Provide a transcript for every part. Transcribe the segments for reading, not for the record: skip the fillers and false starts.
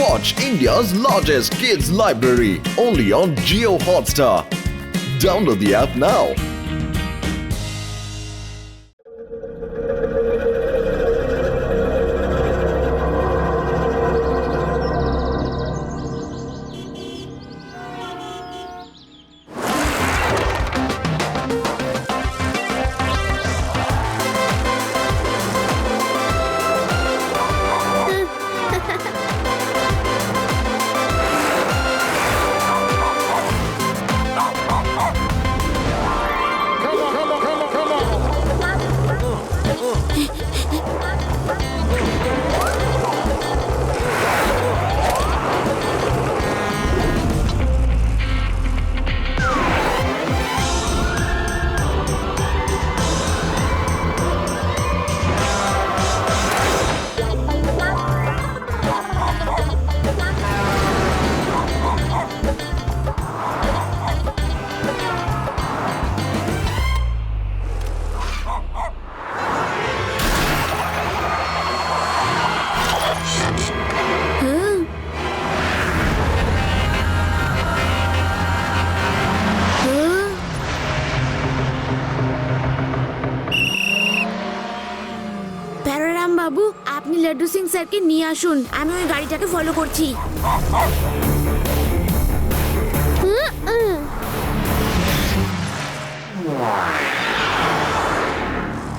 Watch India's largest kids library only on Jio Hotstar. Download the app now. বাবু, আপনি লাড্ডু সিং স্যারকে নিয়ে আসুন, আমি ওই গাড়িটাকে ফলো করছি।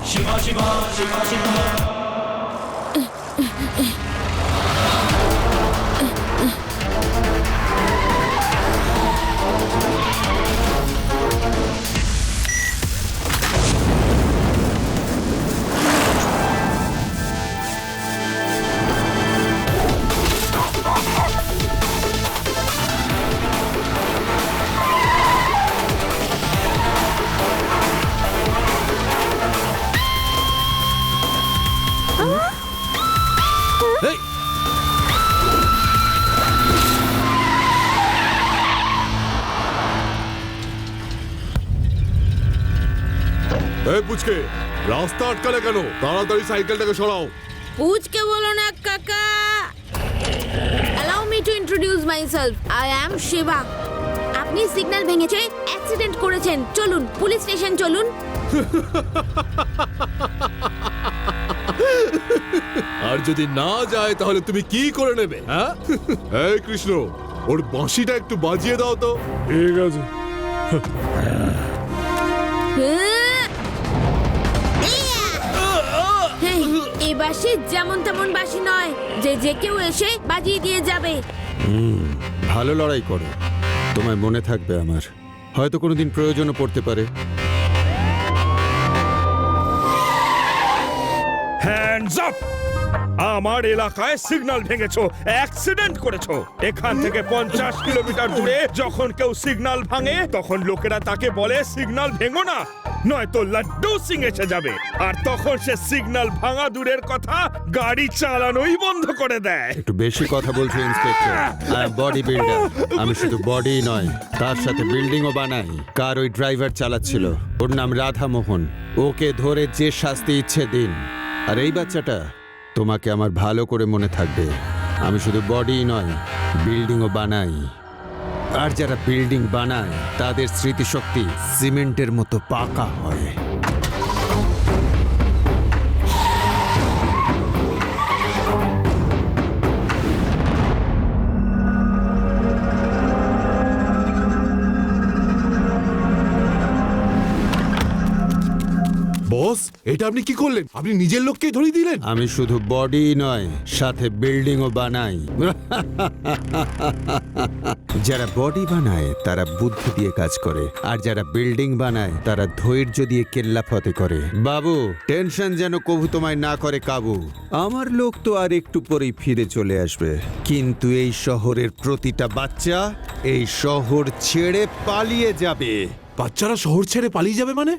শিবা শিবা শিবা শিবা। পুচকে, রাস্তা আটকালে কেন? তাড়াতাড়ি সাইকেলটাকে সরাও। পুচকে বলো না কাকা। Allow me to introduce myself. I am Shiva. আপনি সিগন্যাল ভেঙেছে, অ্যাক্সিডেন্ট করেছেন। চলুন পুলিশ স্টেশন চলুন। আর যদি না যায় তাহলে তুমি কি করে নেবে? হ্যাঁ, এই কৃষ্ণ, ওর বাঁশিটা একটু বাজিয়ে দাও তো। ঠিক আছে। এই বাঁশি যেমন তেমন বাঁশি নয়, যে কেউ এসে বাজিয়ে দিয়ে যাবে। ভালো লড়াই করো, তোমায় মনে থাকবে আমার, হয়তো কোনোদিন প্রয়োজনও পড়তে পারে। Hands up! আমার এলাকায় সিগন্যাল ভেঙেছো, অ্যাক্সিডেন্ট করেছো। এখান থেকে 50 কিলোমিটার দূরে যখন কেউ সিগন্যাল ভাঙে তখন লোকেরা তাকে বলে সিগন্যাল ভেঙো না, নয়তো লাড্ডু সিং এসে যাবে। আর তখন সে সিগন্যাল ভাঙা দূরের কথা, গাড়ি চালানোই বন্ধ করে দেয়। একটু বেশি কথা বলছো inspector. I am body builder. আমি শুধু বডি নয়, তার সাথে বিল্ডিংও বানাই। কার ওই ড্রাইভার চালাচ্ছিল, ওর নাম রাধা মোহন। ওকে ধরে যে শাস্তি ইচ্ছে দিন। আর এই বাচ্চাটা, তোমাকে আমার ভালো করে মনে থাকবে। আমি শুধু বডি নয়, বিল্ডিংও বানাই। আর যারা বিল্ডিং বানায় তাদের স্মৃতিশক্তি সিমেন্টের মতো পাকা হয়। বস, এটা আপনি কি করলেন? আপনি নিজের লোককেই ধরিয়ে দিলেন। আমি শুধু বডি নয়, সাথে বিল্ডিংও বানাই। যারা বডি বানায় তারা বুদ্ধি দিয়ে কাজ করে, আর যারা বিল্ডিং বানায় তারা ধৈর্য দিয়ে কেল্লা ফতে করে। বাবু, টেনশন যেন কবু তোমায় না করে কাবু। আমার লোক তো আর একটু পরেই ফিরে চলে আসবে, কিন্তু এই শহরের প্রতিটা বাচ্চা এই শহর ছেড়ে পালিয়ে যাবে। বাচ্চারা শহর ছেড়ে পালিয়ে যাবে মানে?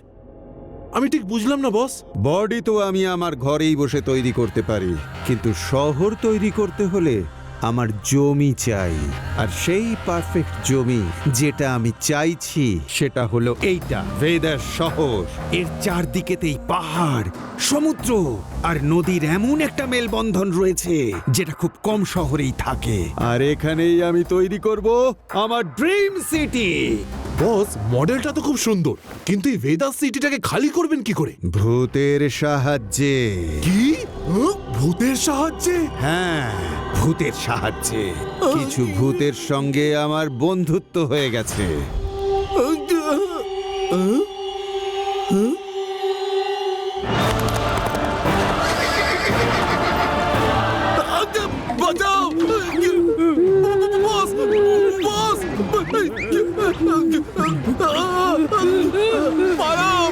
আমি ঠিক বুঝলাম না বস। বডি তো আমি আমার ঘরেই বসে তৈরি করতে পারি, কিন্তু শহর তৈরি করতে হলে আমার জমি চাই, আর সেই পারফেক্ট জমি যেটা আমি চাইছি সেটা হলো এইটা, ভেদাস শহর। এর চারদিকেতেই পাহাড়, সমুদ্র আর নদীর এমন একটা মেলবন্ধন রয়েছে যেটা খুব কম শহরেই থাকে। আর এখানেই আমি তৈরি করব আমার ড্রিম সিটি। বস, মডেলটা তো খুব সুন্দর, কিন্তু এই ভেদাস সিটিটাকে খালি করবেন কি করে? ভূতের সাহায্যে। কি? ভূতের সাহায্যে? হ্যাঁ, ভূতের সাহায্যে। কিছু ভূতের সঙ্গে আমার বন্ধুত্ব হয়ে গেছে। বাঁচাও! বস! বস! পালাও!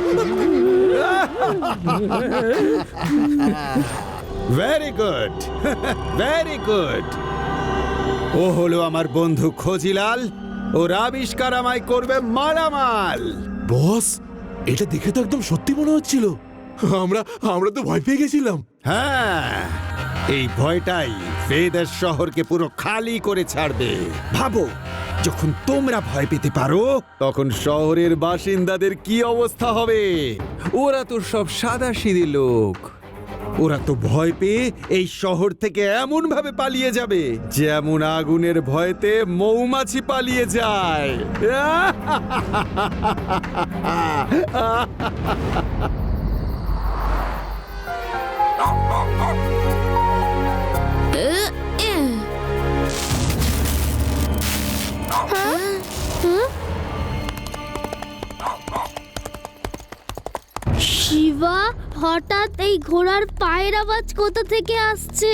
Very good, very good. ও হলো আমার বন্ধু খজিলাল। ওর আবিষ্কার আমায় করবে মালামাল। বস, এটা দেখে তো একদম সত্যি মনে হচ্ছিল। আমরা তো ভয় পেয়ে গেছিলাম। হ্যাঁ, এই ভয়টাই ভেদাস শহরকে পুরো খালি করে ছাড়বে। ভাবো, যখন তোমরা ভয় পেতে পারো তখন শহরের বাসিন্দাদের কি অবস্থা হবে? ওরা তো সব সাদাসিধে লোক। ওরা তো ভয় পেয়ে এই শহর থেকে এমন ভাবে পালিয়ে যাবে যেমন আগুনের ভয়তে মৌমাছি পালিয়ে যায়। শিবা, হঠাৎ এই ঘোড়ার পায়ের আওয়াজ কোথা থেকে আসছে?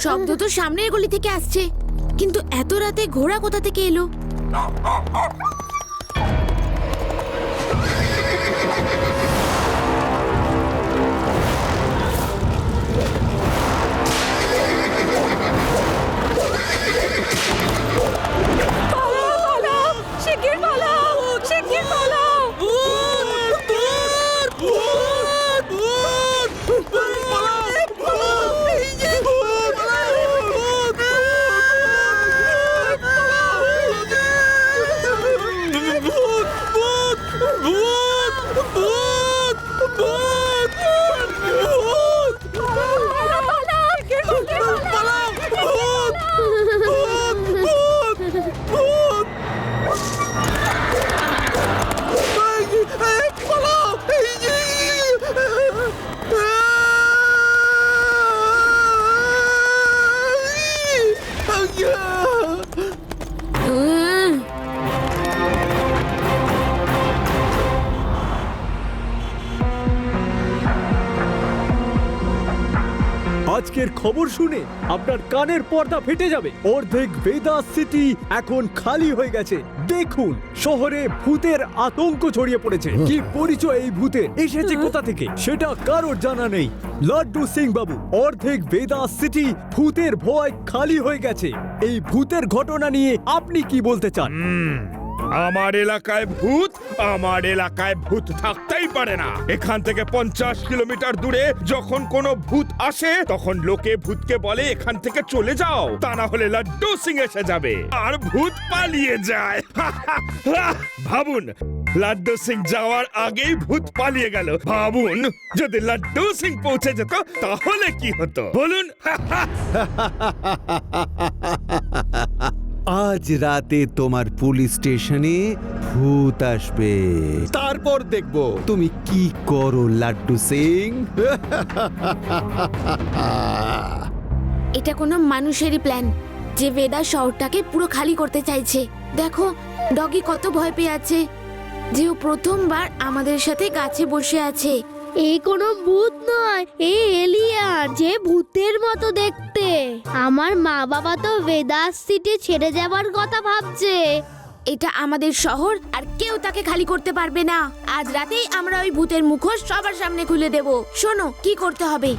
শব্দ তো সামনের গলি থেকে আসছে, কিন্তু এত রাতে ঘোড়া কোথা থেকে এলো? আজকের খবর শুনে আপনার কানের পর্দা ফেটে যাবে। অর্ধেক ভেদাস সিটি এখন খালি হয়ে গেছে। দেখুন, শহরে ভূতের আতঙ্ক ছড়িয়ে পড়েছে। কি পরিচয় এই ভূতের, এসেছে কোথা থেকে সেটা কারোর জানা নেই। লাড্ডু সিং বাবু, অর্ধেক ভেদাস সিটি ভূতের ভয় খালি হয়ে গেছে। এই ভূতের ঘটনা নিয়ে আপনি কি বলতে চান? আমার এলাকায় ভূত থাকতেই পারে না। এখান থেকে 50 কিলোমিটার দূরে যখন কোনো ভূত আসে তখন লোকে ভূতকে বলে এখান থেকে চলে যাও, তা না হলে লাড্ডু সিং এসে যাবে আর ভূত পালিয়ে যায়। ভাবুন, লাড্ডু সিং যাওয়ার আগেই ভূত পালিয়ে গেল। ভাবুন, যদি লাড্ডু সিং পৌঁছে যেত তাহলে কি হতো বলুন? আজ রাতে তোমার পুলিশ স্টেশনে ভূত আসবে, তারপর দেখব তুমি কি করো লাড্ডু সিং। এটা কোনো মানুষেরই প্ল্যান, যে ভেদাস শহরটাকে পুরো খালি করতে চাইছে। দেখো, ডগি কত ভয় পেয়ে আছে, যে ও প্রথমবার আমাদের সাথে গাছে বসে আছে। এই কোনো ভূত নয়, এই এলিয়ান, যে ভূতের মতো দেখতে। আমার মা বাবা তো ভেদাস সিটি ছেড়ে যাবার কথা ভাবছে। এটা আমাদের শহর, আর কেউ তাকে খালি করতে পারবে না। আজ রাতেই আমরা ওই ভূতের মুখোশ সবার সামনে খুলে দেব। শোনো কি করতে হবে।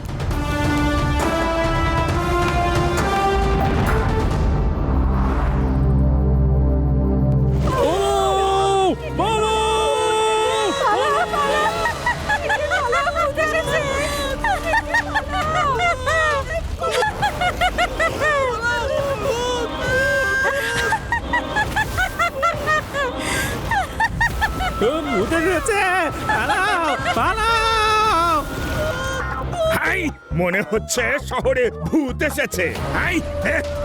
হাই, মনে হচ্ছে শহরে ভূত এসেছে। হাই,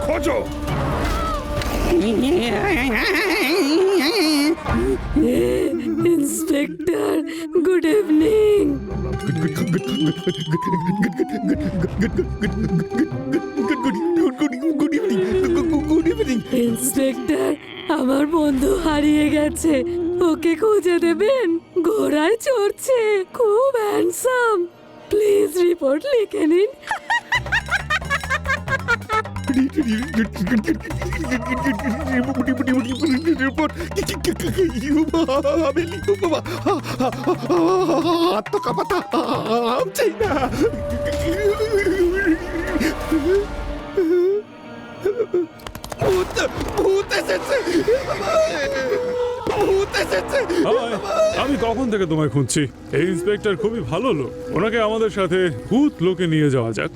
খোঁজো। Inspector, good evening. ইন্সপেক্টর, আমার বন্ধু হারিয়ে গেছে, ওকে খুঁজে দেবেন? ঘোড়ায় চড়ছে, খুব হ্যান্ডসাম। প্লিজ রিপোর্ট লিখে নিন। আমি কখন থেকে তোমায় খুঁজছি। এই ইন্সপেক্টর খুবই ভালো লোক, ওনাকে আমাদের সাথে ভূত লোকে নিয়ে যাওয়া যাক।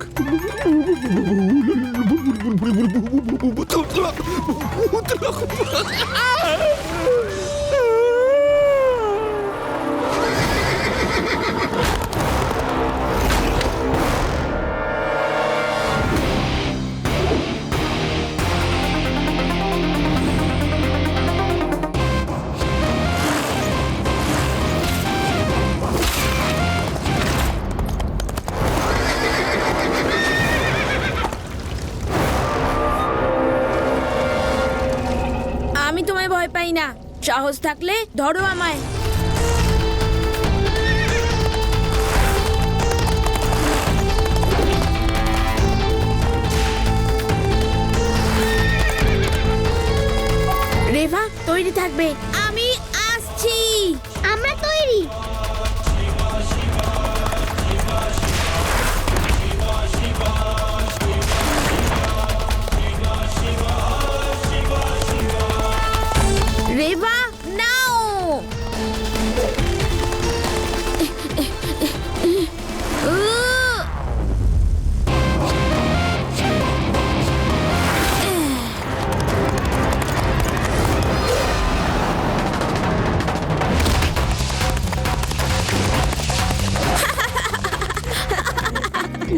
আমি তোমায় ভয় পাই না, সাহস থাকলে ধরো আমায়। রেভা, তৈরি থাকবে, আমি আসছি। আমরা তৈরি। রেভা, নাও।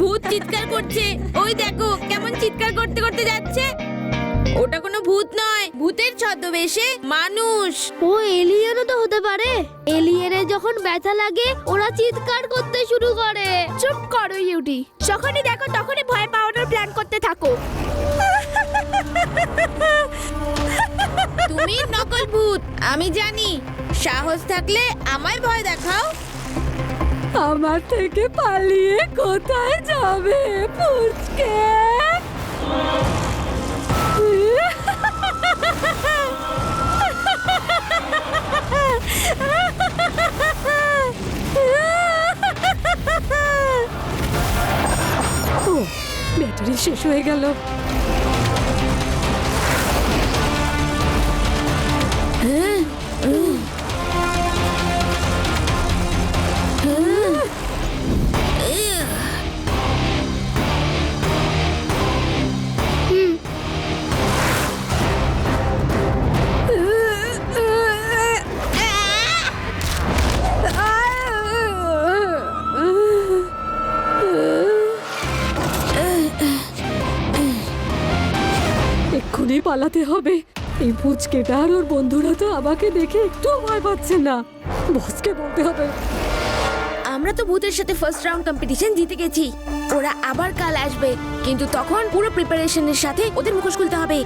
ভূত চিৎকার করছে, ওই দেখো কেমন চিৎকার করতে করতে যাচ্ছে। ওটা কোনো ভূত নয়, ভূতের ছদ্মবেশে মানুষ। ও এলিয়েনও তো হতে পারে। এলিয়েনের যখন ব্যথা লাগে ওরা চিৎকার করতে শুরু করে। চুপ করো ইউটি, যখনই দেখো তখনই ভয় পাওয়ানোর প্ল্যান করতে থাকো। তুমি নকল ভূত, আমি জানি। সাহস থাকলে আমায় ভয় দেখাও। আমার থেকে পালিয়ে কোথায় যাবে পুচকে? ও, ব্যাটারি শেষ হয়ে গেল। এক্ষুনি পালাতে হবে। এই পুচকেটা আর ওর বন্ধুরা তো আমাকে দেখে একটু ভয় পাচ্ছে না। বসকে বলতে হবে। আমরা তো ভূতের সাথে ফার্স্ট রাউন্ড কম্পিটিশন জিতে গেছি। ওরা আবার কাল আসবে, কিন্তু তখন পুরো প্রিপারেশনের সাথে ওদের মুখোশ খুলতে হবে।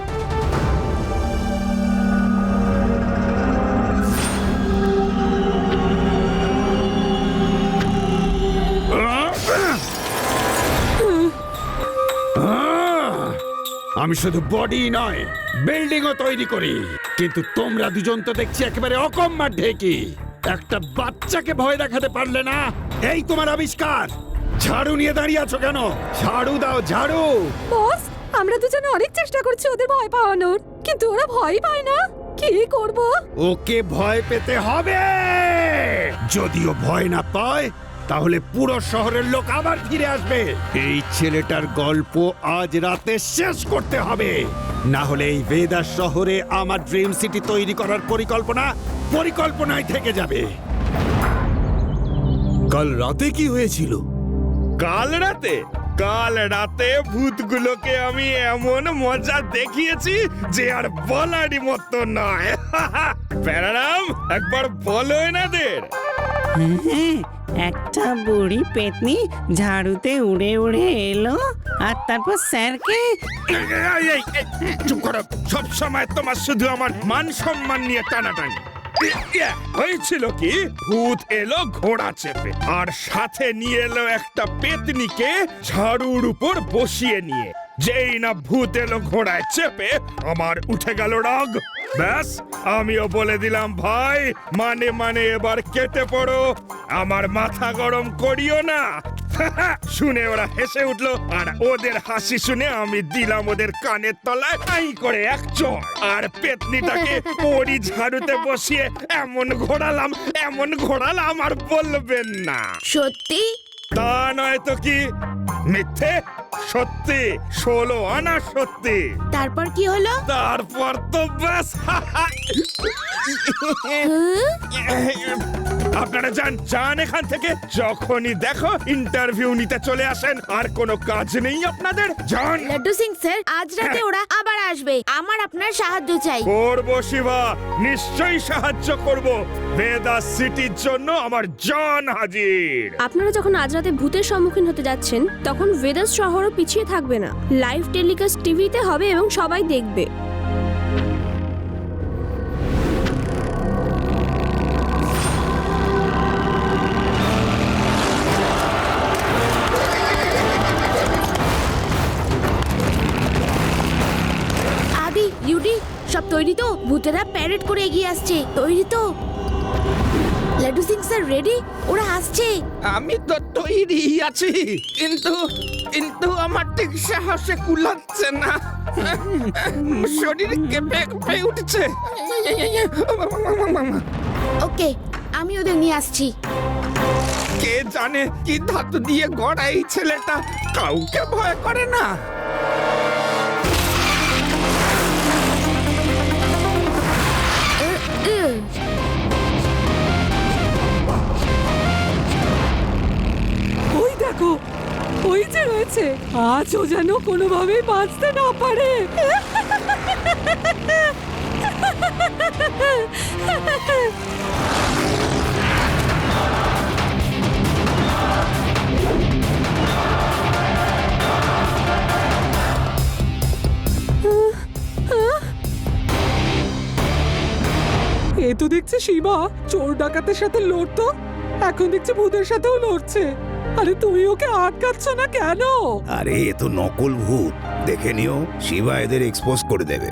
আমি শুধু বডি নয়, বিল্ডিংও তৈরি করি। কিন্তু তোমরা দুজন তো দেখছি একেবারে অকম্মার ঢেকি। একটা বাচ্চাকে ভয় দেখাতে পারলে না। এই তোমার আবিষ্কার। ঝাড়ু নিয়ে দাঁড়িয়ে আছো কেন? ঝাড়ু দাও, ঝাড়ু। বস, আমরা দুজনে অনেক চেষ্টা করছি ওদের ভয় পাওয়ানোর, কিন্তু ওরা ভয় পায় না। কি করব? ওকে ভয় পেতে হবে। যদিও ভয় না পায়, তাহলে পুরো শহরের লোক আবার ফিরে আসবে। এই ছেলেটার গল্প আজ রাতে শেষ করতে হবে, না হলে এই ভেদাস শহরে আমার ড্রিম সিটি তৈরি করার পরিকল্পনায় থেকে যাবে। কাল রাতে কি হয়েছিল? কাল রাতে ভূতগুলোকে আমি এমন মজা দেখিয়েছি যে আর বলারই মতো নয়। প্যারারাম, একবার বলো এনাদের। একটা বুড়ি পেতনি ঝাড়ুতে উড়ে উড়ে এলো আর তারপর স্যারকে এই, চুপ করো। সব সময় তোমার শুধু আমার মান সম্মান নিয়ে টানাটানি। হয়েছিল কি, ভূত এলো ঘোড়া চেপে আর সাথে নিয়ে এলো একটা পেতনিকে ঝাড়ুর উপর বসিয়ে নিয়ে। যেই না ভূত এলো ঘোড়ায় চেপে, আমার উঠে গেল রাগ। ব্যাস, আমিও বলে দিলাম, ভাই মানে এবার কেটে পড়ো, আমার মাথা গরম করিও না। শুনে ওরা হেসে উঠলো, আর ওদের হাসি শুনে আমি দিলাম ওদের কানের তলায় আই করে এক চড়, আর পেতনিটাকে ওরই ঝাড়ুতে বসিয়ে এমন ঘোরালাম আর বলবেন না। সত্যি? তা নয় তো কি, মিথ্যে? সত্যি, 16 আনা সত্যি। তারপর কি হলো? তারপর তো ব্যাস। আপনারা যান এখান থেকে। যখনই দেখো ইন্টারভিউ নিতে চলে আসেন, আর কোনো কাজ নেই আপনাদের। যান। লাড্ডু সিং স্যার, আজ রাতে ওরা আবার আসবে, আমার আপনার সাহায্য চাই। করবো শিবা, নিশ্চয়ই সাহায্য করব। বেদাস সিটির জন্য আমার জান হাজির। আপনারা যখন আজ রাতে ভূতের সম্মুখীন হতে যাচ্ছেন, তখন ভেদাস শহরও পিছিয়ে থাকবে না। লাইভ টেলিকাস্ট টিভিতে হবে এবং সবাই দেখবে। আদি, ইউডি, সব তৈরি তো? ভূতেরা প্যারেড করে এগিয়ে আসছে। তৈরি তো? Laddu Singh sir ready? ওরা আসছে। আমি তো তৈরি আছি, কিন্তু আমার ঠিক সাহসে কুলাচ্ছে না। শরীর কেঁপে উঠছে। ওকে, আমি ওদের নিয়ে আসছি। কে জানে কি ধাতু দিয়ে গড়া এই ছেলেটা, কাউকে ভয় করে না। ওই দেখো, ওই যে রয়েছে, আজও যেন কোনোভাবেই বাঁচতে না পারে। এ তো দেখছি শিবা চোর ডাকাতের সাথে লড়তো, এখন দেখছি ভূতের সাথেও লড়ছে। আরে তুমি ওকে আটকাচ্ছ না কেন? আরে এ তো নকল ভূত, দেখে নিও, শিবা এদের এক্সপোজ করে দেবে।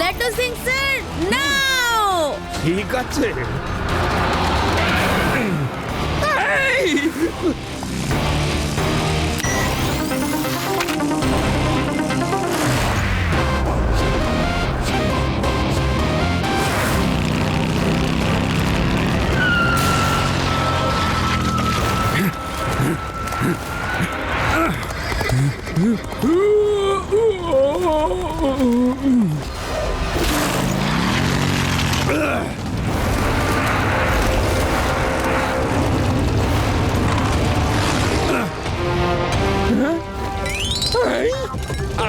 লাড্ডু সিং স্যার, নাও। ঠিক আছে।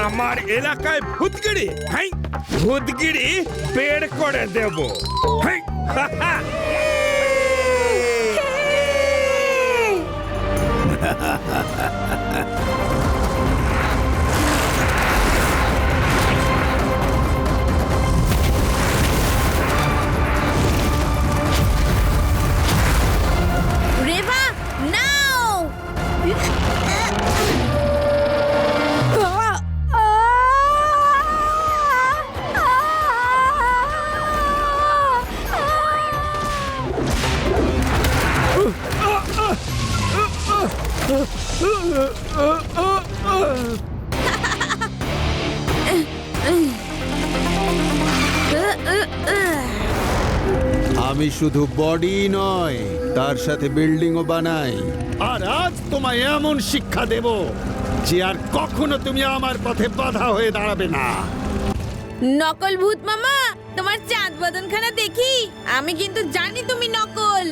আমার এলাকায় ভূতগিরি, হাই ভূতগিরি বের করে দেব। হাই, হা, হা। রেভা, নাও। আমি শুধু বডি নয়, তার সাথে বিল্ডিংও বানাই। আর আজ তোমায় এমন শিক্ষা দেব যে আর কখনো তুমি আমার পথে বাধা হয়ে দাঁড়াবে না। নকল ভূত মামা, তোমার চাঁদ বদনখানা দেখি। আমি কিন্তু জানি তুমি নকল।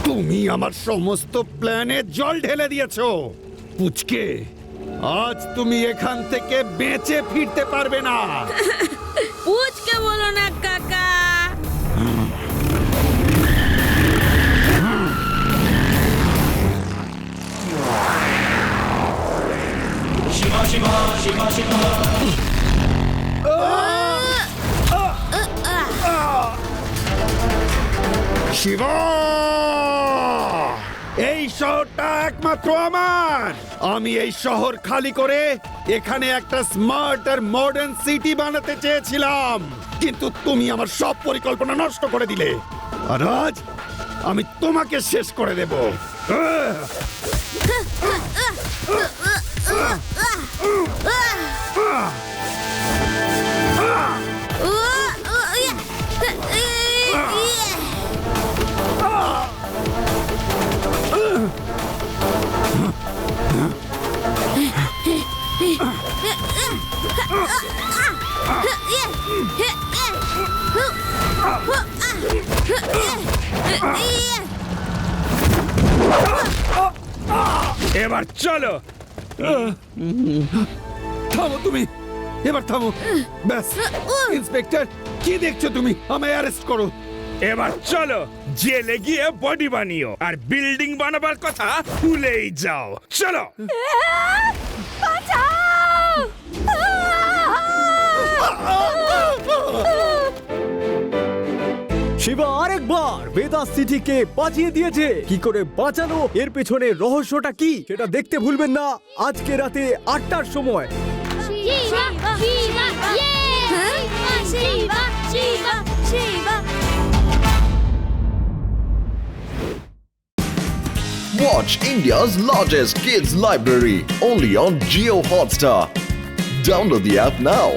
তুমি আমার সমস্ত প্ল্যানে জল ঢেলে দিয়েছো পুচকে। আজ তুমি এখান থেকে বেঁচে ফিরতে পারবে না। পুচকে বলো না কাকা। শিবা, এই শহরটা একমাত্র আমার। আমি এই শহর খালি করে এখানে একটা স্মার্ট আর মডার্ন সিটি বানাতে চেয়েছিলাম, কিন্তু তুমি আমার সব পরিকল্পনা নষ্ট করে দিলে। আর আজ আমি তোমাকে শেষ করে দেব। এবার চলো। থামো তুমি, এবার থামো। ব্যাস ইন্সপেক্টর, কি দেখছো তুমি? আমায় অ্যারেস্ট করো। এবার চলো জেলে গিয়ে বডি বানিও, আর বিল্ডিং বানাবার কথা ভুলেই যাও। চলো। শিবা আরেকবার বেদাস সিটিকে বাঁচিয়ে দিয়েছে। কি করে বাঁচানো, এর পেছনে রহস্যটা কি, সেটা দেখতে ভুলবেন না আজকে রাতে 8টার সময়। Shiba Shiba Shiba Shiba Shiba. Watch India's largest kids library only on Jio Hotstar. Download the app now.